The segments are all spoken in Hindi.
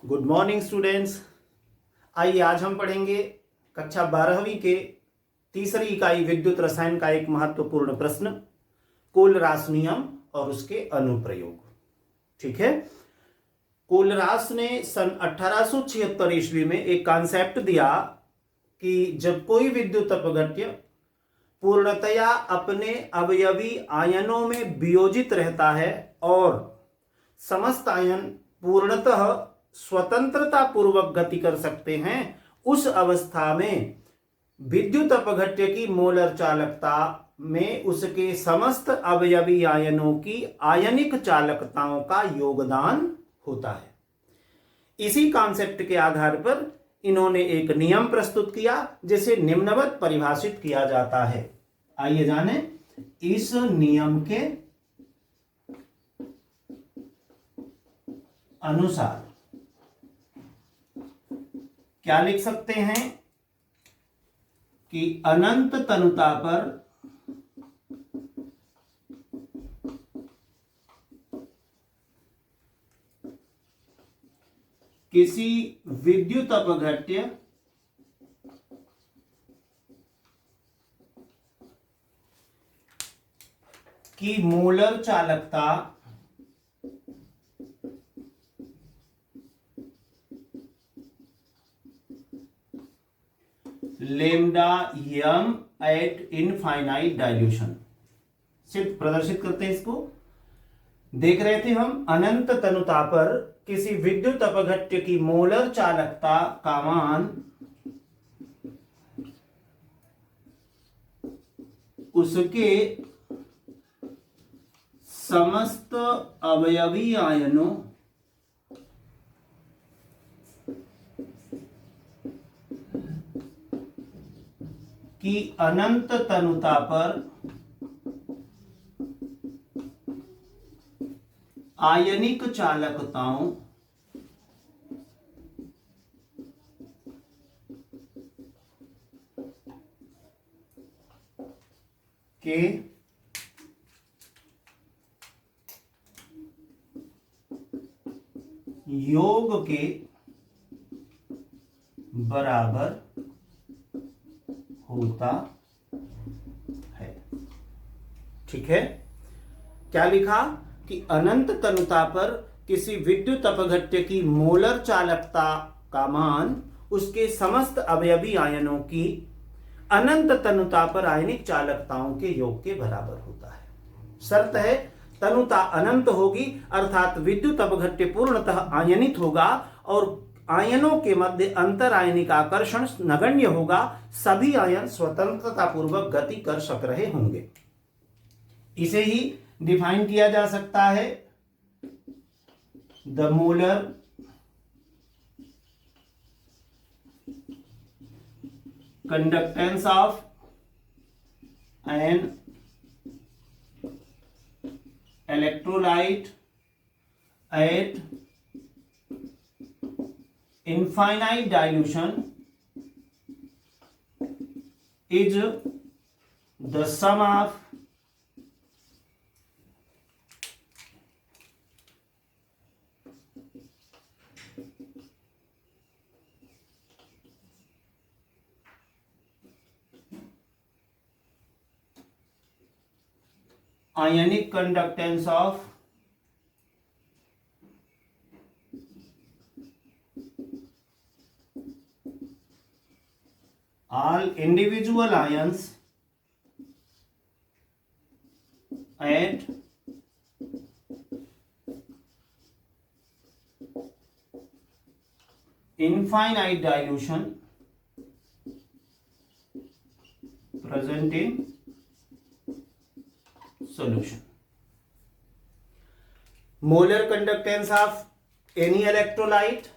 Good morning students. आइए आज हम पढ़ेंगे कक्षा 12वीं के तीसरी इकाई विद्युत रसायन का एक महत्वपूर्ण प्रश्न, कोलरास नियम और उसके अनुप्रयोग। ठीक है। कोलरास ने सन 1876 ईस्वी में एक कॉन्सेप्ट दिया कि जब कोई विद्युत अपघट्य पूर्णतया अपने अवयवी आयनों में वियोजित रहता है और समस्त आयन पूर्णतः स्वतंत्रता पूर्वक गति कर सकते हैं, उस अवस्था में विद्युत अपघट्य की मोलर चालकता में उसके समस्त अवयवी आयनों की आयनिक चालकताओं का योगदान होता है। इसी कॉन्सेप्ट के आधार पर इन्होंने एक नियम प्रस्तुत किया जिसे निम्नवत परिभाषित किया जाता है। आइए जानें इस नियम के अनुसार क्या लिख सकते हैं कि अनंत तनुता पर किसी विद्युत अपघट्य की मोलर चालकता lambda m at infinite dilution. सिर्फ प्रदर्शित करते हैं इसको। देख रहे थे हम अनंत तनुता पर किसी विद्युत अपघट्य की मोलर चालकता का मान उसके समस्त अवयवी आयनों की अनंत तनुता पर आयनिक चालकताओं के योग के बराबर होता है। ठीक है। क्या लिखा कि अनंत तनुता पर किसी विद्युत अपघट्य की मोलर चालकता का मान उसके समस्त अवयवी आयनों की अनंत तनुता पर आयनिक चालकताओं के योग के बराबर होता है। शर्त है तनुता अनंत होगी, अर्थात विद्युत अपघट्य पूर्णतः आयनित होगा और आयनों के मध्य अंतर आयनिक आकर्षण नगण्य होगा। सभी आयन स्वतंत्रता पूर्वक गति कर सक रहे होंगे। इसे ही डिफाइन किया जा सकता है the molar conductance of an electrolyte at infinite dilution is the sum of ionic conductance of all individual ions at infinite dilution present in solution. Molar conductance of any electrolyte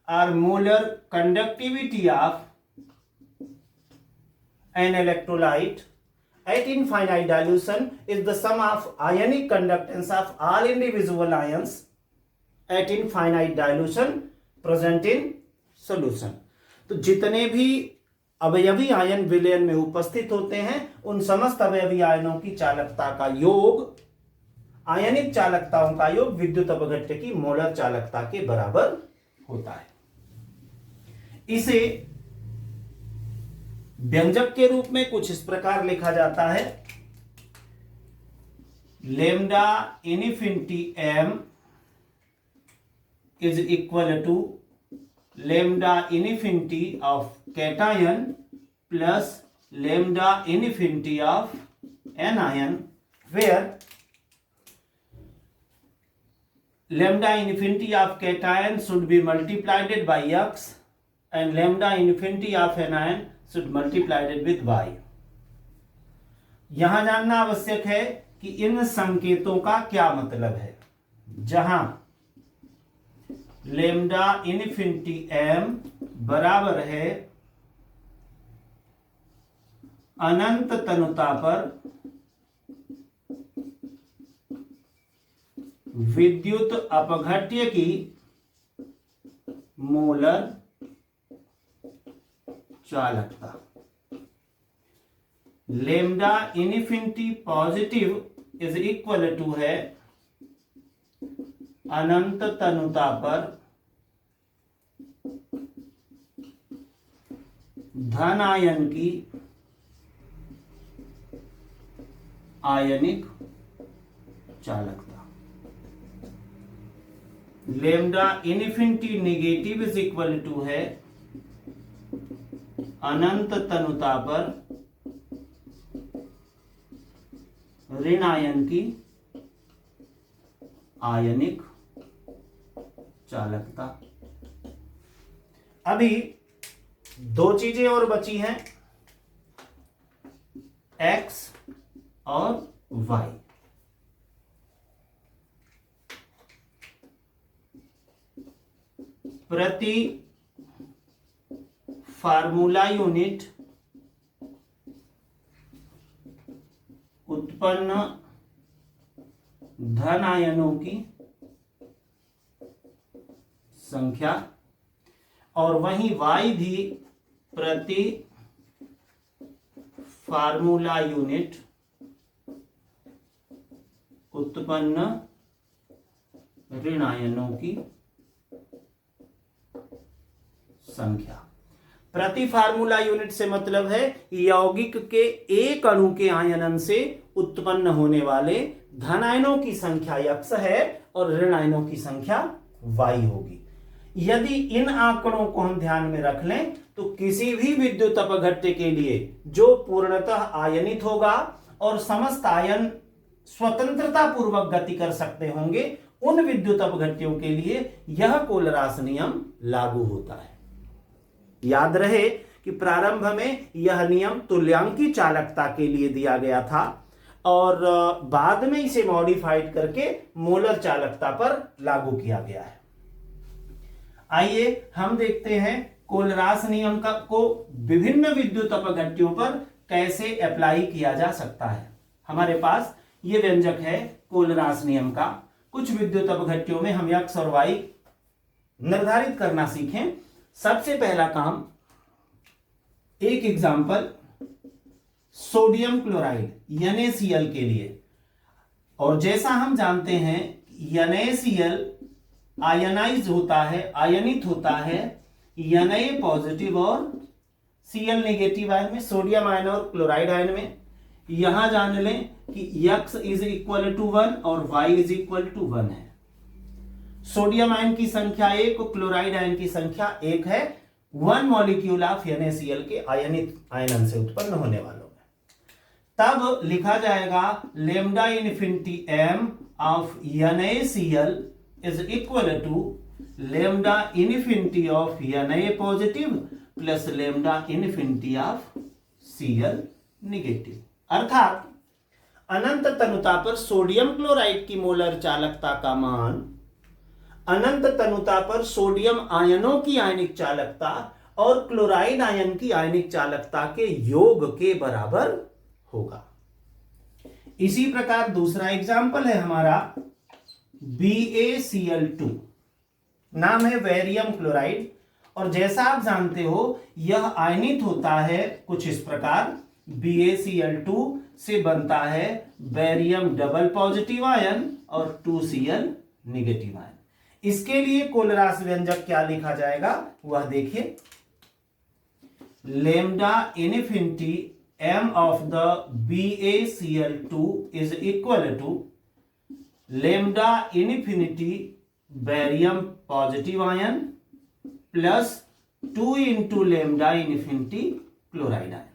or molar conductivity of an electrolyte at infinite dilution is the sum of ionic conductance of all individual ions at infinite dilution present in solution. तो जितने भी अवयवी आयन विलयन में उपस्थित होते हैं उन समस्त अवयवी आयनों की चालकता का योग, आयनिक चालकताओं का योग विद्युत अपघट्य की मोलर चालकता के बराबर होता है। इसे व्यंजक के रूप में कुछ इस प्रकार लिखा जाता है, lambda infinity m is equal to lambda infinity of cation plus lambda infinity of anion, where lambda infinity of cation should be multiplied by x and lambda infinity of anion should multiplied with y। यहां जानना आवश्यक है कि इन संकेतों का क्या मतलब है। जहां lambda infinity m बराबर है अनंत तनुता पर विद्युत अपघट्य की मोलर चालकता, lambda infinity positive is equal to है अनंत तनुता पर धन आयन की आयनिक चालकता, lambda infinity negative is equal to है अनंत तनुता पर ऋण आयन की आयनिक चालकता। अभी दो चीजें और बची हैं, x और y। प्रति फार्मूला यूनिट उत्पन्न धन आयनों की संख्या और वहीं y भी प्रति फार्मूला यूनिट उत्पन्न ऋण आयनों की संख्या। प्रति फार्मूला यूनिट से मतलब है यौगिक के एक अणु के आयनन से उत्पन्न होने वाले धन आयनों की संख्या x है और ऋण आयनों की संख्या y होगी। यदि इन आंकड़ों को हम ध्यान में रख लें तो किसी भी विद्युत अपघट्य के लिए जो पूर्णतः आयनित होगा और समस्त आयन स्वतंत्रता पूर्वक गति कर सकते होंगे, उन विद्युत अपघट्यों के लिए यह कोलरास नियम लागू होता है। याद रहे कि प्रारंभ में यह नियम तुल्यांकी चालकता के लिए दिया गया था और बाद में इसे मॉडिफाइड करके मोलर चालकता पर लागू किया गया है। आइए हम देखते हैं कोलरास नियम को विभिन्न विद्युत अपघट्यों पर कैसे अप्लाई किया जा सकता है। हमारे पास ये व्यंजक है कोलरास नियम का। कुछ विद्युत अपघट्यों में हम x और y निर्धारित करना सीखें। सबसे पहला काम, एक एग्जाम्पल सोडियम क्लोराइड NaCl के लिए, और जैसा हम जानते हैं NaCl आयनाइज होता है, आयनित होता है Na पॉजिटिव और Cl नेगेटिव आयन में, सोडियम आयन और क्लोराइड आयन में। यहां जान लें कि x इज इक्वल टू 1 और y इज इक्वल टू 1 है। सोडियम आयन की संख्या 1 और क्लोराइड आयन की संख्या 1 है 1 मॉलिक्यूल ऑफ NaCl के आयनित आयनन से उत्पन्न होने वालों में। तब लिखा जाएगा lambda infinity m of NaCl is equal to lambda infinity of Na positive plus lambda infinity of Cl negative. अर्थात अनंत तनुता पर सोडियम क्लोराइड की मोलर चालकता का मान अनंत तनुता पर सोडियम आयनों की आयनिक चालकता और क्लोराइड आयन की आयनिक चालकता के योग के बराबर होगा। इसी प्रकार दूसरा एग्जाम्पल है हमारा BaCl2, नाम है बेरियम क्लोराइड, और जैसा आप जानते हो यह आयनित होता है कुछ इस प्रकार। BaCl2 से बनता है बेरियम डबल पॉजिटिव आयन और 2Cl नेगेटिव आयन। इसके लिए कोलरास व्यंजक क्या लिखा जाएगा वह देखिए, lambda infinity m of the BaCl2 is equal to lambda infinity barium positive ion plus 2 into lambda infinity chloride ion।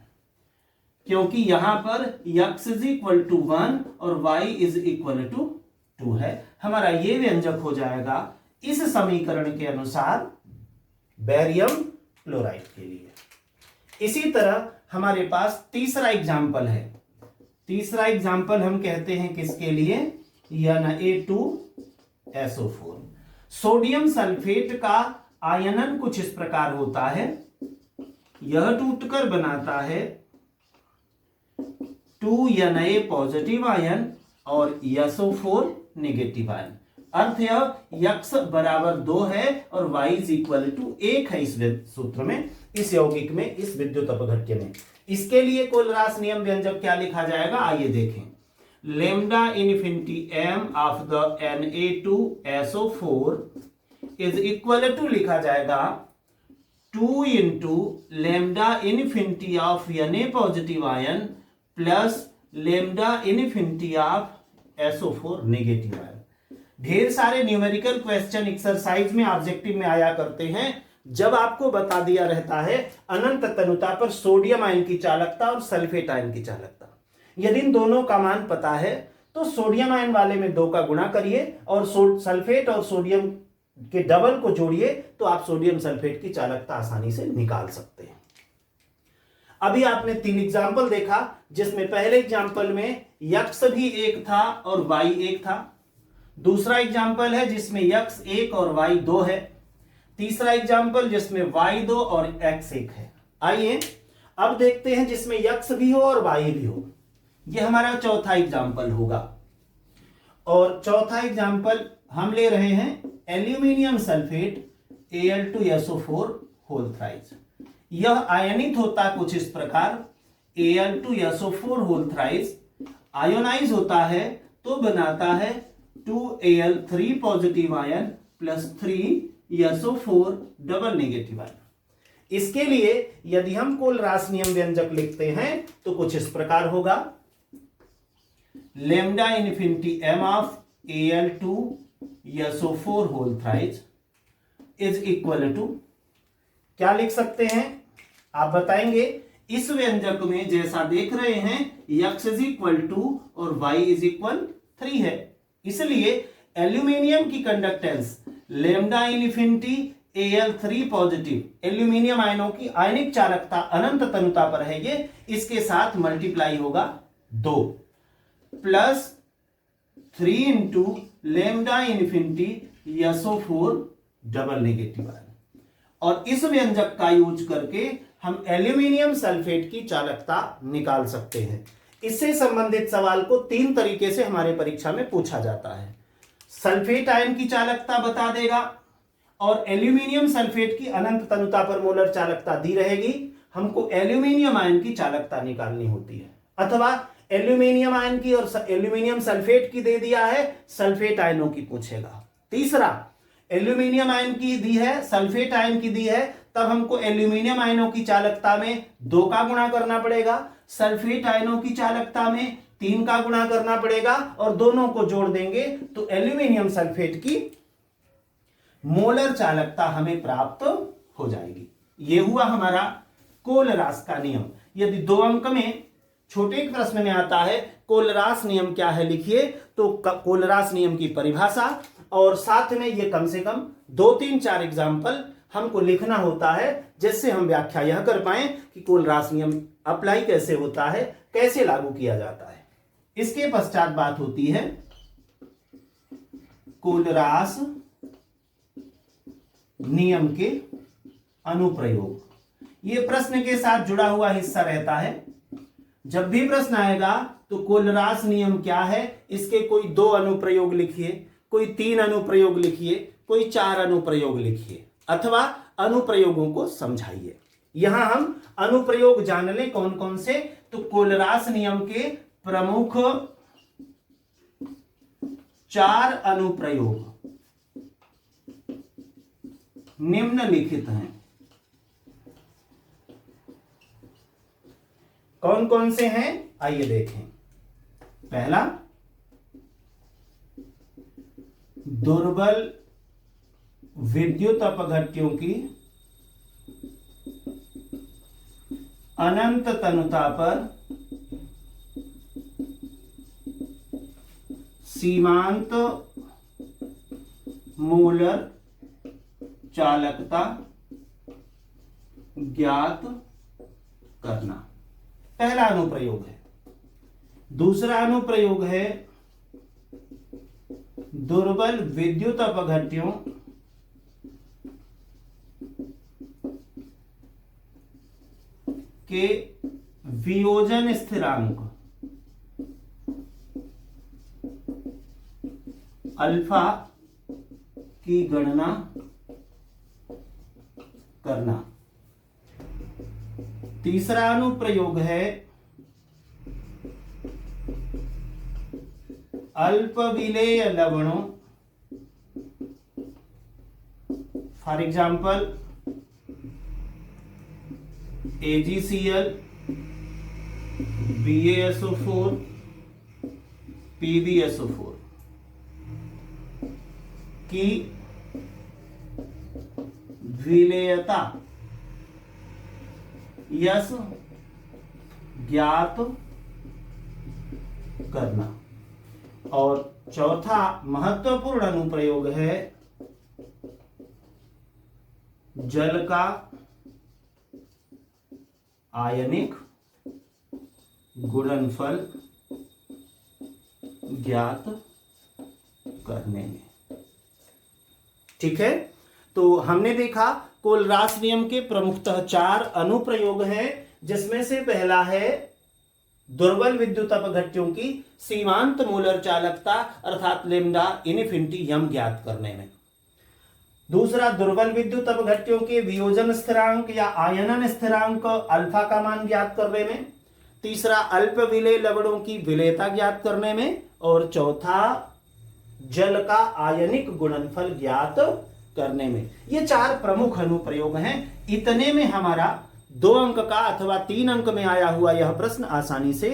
क्योंकि यहां पर x इज इक्वल टू 1 और y इज इक्वल टू 2 है, हमारा ये व्यंजक हो जाएगा इस समीकरण के अनुसार बेरियम क्लोराइड के लिए। इसी तरह हमारे पास तीसरा एग्जाम्पल है। तीसरा एग्जाम्पल हम कहते हैं किसके लिए, Na2SO4। सोडियम सल्फेट का आयनन कुछ इस प्रकार होता है, यह टूटकर बनाता है 2Na पॉजिटिव आयन और SO4 नेगेटिव आयन। अर्थ यह x बराबर 2 है और y इज इक्वल टू 1 है इस सूत्र में, इस यौगिक में, इस विद्युत अपघट्य में। इसके लिए कोलरास नियम व्यंजक क्या लिखा जाएगा आइए देखें, lambda infinity m of the Na2SO4 is equal to लिखा जाएगा 2 into lambda infinity of Na positive आयन plus lambda infinity of SO4 negative आयन। ढेर सारे न्यूमेरिकल क्वेश्चन एक्सरसाइज में ऑब्जेक्टिव में आया करते हैं, जब आपको बता दिया रहता है अनंत तनुता पर सोडियम आयन की चालकता और सल्फेट आयन की चालकता। यदि इन दोनों का मान पता है तो सोडियम आयन वाले में 2 का गुणा करिए और सल्फेट और सोडियम के डबल को जोड़िए तो आप सोडियम सल्फेट की चालकता आसानी से निकाल सकते हैं। अभी आपने 3 एग्जाम्पल देखा, जिसमें पहले एग्जाम्पल में x भी 1 था और y 1 था। दूसरा एग्जाम्पल है जिसमें x 1 और y 2 है। तीसरा एग्जाम्पल जिसमें y 2 और x 1 है। आइए अब देखते हैं जिसमें x भी हो और y भी हो। यह हमारा चौथा एग्जाम्पल होगा और चौथा एग्जाम्पल हम ले रहे हैं aluminium sulphate Al2SO4 whole thrice. यह आयनित होता कुछ इस प्रकार, Al2SO4 होल थ्राइस आयोनाइज होता है तो बनाता है 2Al3 पॉजिटिव आयन plus 3SO4 double negative ion. इसके लिए यदि हम कोलरास नियम व्यंजक लिखते हैं तो कुछ इस प्रकार होगा, lambda infinity m of Al2SO4 whole thrice is equal to, क्या लिख सकते हैं आप बताएंगे। इस व्यंजक में जैसा देख रहे हैं x इज इक्वल टू और y इज इक्वल 3 है, इसलिए एल्यूमिनियम की conductance lambda infinity Al3 positive, aluminium आयनों की आयनिक चालकता अनंत तनुता पर है ये, इसके साथ मल्टीप्लाई होगा 2 plus 3 into lambda infinity SO4 double negative ion. और इस व्यंजक का यूज करके हम एल्यूमिनियम सल्फेट की चालकता निकाल सकते हैं। इससे संबंधित सवाल को 3 तरीके से हमारे परीक्षा में पूछा जाता है। सल्फेट आयन की चालकता बता देगा और एल्यूमिनियम सल्फेट की अनंत तनुता पर मोलर चालकता दी रहेगी, हमको एल्यूमिनियम आयन की चालकता निकालनी होती है। अथवा एल्यूमिनियम आयन की और एल्यूमिनियम सल्फेट की दे दिया है, सल्फेट आयनों की पूछेगा। तीसरा, एल्यूमिनियम आयन की दी है, सल्फेट आयन की दी है, तब हमको एल्यूमिनियम आयनों की चालकता में 2 का गुणा करना पड़ेगा, सल्फेट आयनों की चालकता में 3 का गुणा करना पड़ेगा और दोनों को जोड़ देंगे तो एल्यूमिनियम सल्फेट की मोलर चालकता हमें प्राप्त हो जाएगी। यह हुआ हमारा कोलरास का नियम। यदि 2 अंक में छोटे प्रश्न में आता है कोलरास नियम क्या है लिखिए, तो कोलरास नियम की परिभाषा और साथ में ये कम से कम 2, 3, 4 एग्जाम्पल हमको लिखना होता है, जिससे हम व्याख्या यह कर पाए कि कोलरास नियम अप्लाई कैसे होता है, कैसे लागू किया जाता है। इसके पश्चात बात होती है कोलरास नियम के अनुप्रयोग। ये प्रश्न के साथ जुड़ा हुआ हिस्सा रहता है। जब भी प्रश्न आएगा तो कोलरास नियम क्या है, इसके कोई 2 अनुप्रयोग लिखिए, कोई 3 अनुप्रयोग लिखिए, कोई 4 अनुप्रयोग लिखिए अथवा अनुप्रयोगों को समझाइए। यहां हम अनुप्रयोग जान लें कौन कौन से, तो कोलरास नियम के प्रमुख 4 अनुप्रयोग निम्नलिखित हैं। कौन कौन से हैं आइए देखें। पहला, दुर्बल विद्युत अपघट्यों की अनंत तनुता पर सीमांत मूलर चालकता ज्ञात करना, पहला अनुप्रयोग है। दूसरा अनुप्रयोग है दुर्बल विद्युत अपघट्यों के वियोजन स्थिरांक अल्फा की गणना करना। तीसरा अनुप्रयोग है अल्पविलेय लवणों, for example AgCl, BaSO4, PbSO4 की विलेयता यस ज्ञात करना। और चौथा महत्वपूर्ण अनुप्रयोग है जल का आयनिक गुणनफल ज्ञात करने में। ठीक है, तो हमने देखा कोलरास नियम के प्रमुखतः 4 अनुप्रयोग हैं, जिसमें से पहला है दुर्बल विद्युत अपघट्यों की सीमांत मूलर चालकता अर्थात लैम्डा इनफिनिटी यम ज्ञात करने में। दूसरा, दुर्बल विद्युत अपघट्यों के वियोजन स्थिरांक या आयनन स्थिरांक अल्फा का मान ज्ञात करने में। तीसरा, अल्प विलेय लवणों की विलेयता ज्ञात करने में। और चौथा, जल का आयनिक गुणनफल ज्ञात करने में। ये 4 प्रमुख अनुप्रयोग हैं। इतने में हमारा 2 अंक का अथवा 3 अंक में आया हुआ यह प्रश्न आसानी से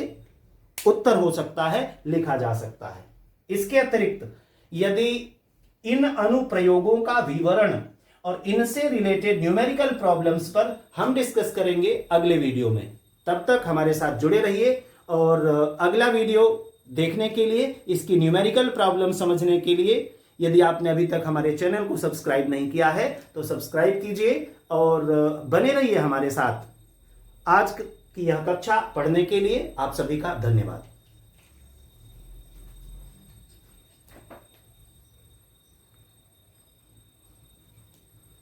उत्तर हो सकता है, लिखा जा सकता है। इसके अतिरिक्त यदि इन अनुप्रयोगों का विवरण और इनसे रिलेटेड न्यूमेरिकल प्रॉब्लम्स पर हम डिस्कस करेंगे अगले वीडियो में। तब तक हमारे साथ जुड़े रहिए और अगला वीडियो देखने के लिए, इसकी न्यूमेरिकल प्रॉब्लम समझने के लिए यदि आपने अभी तक हमारे चैनल को सब्सक्राइब नहीं किया है तो सब्सक्राइब कीजिए और बने रहिए हमारे साथ। आज की यह कक्षा पढ़ने के लिए आप सभी का धन्यवाद।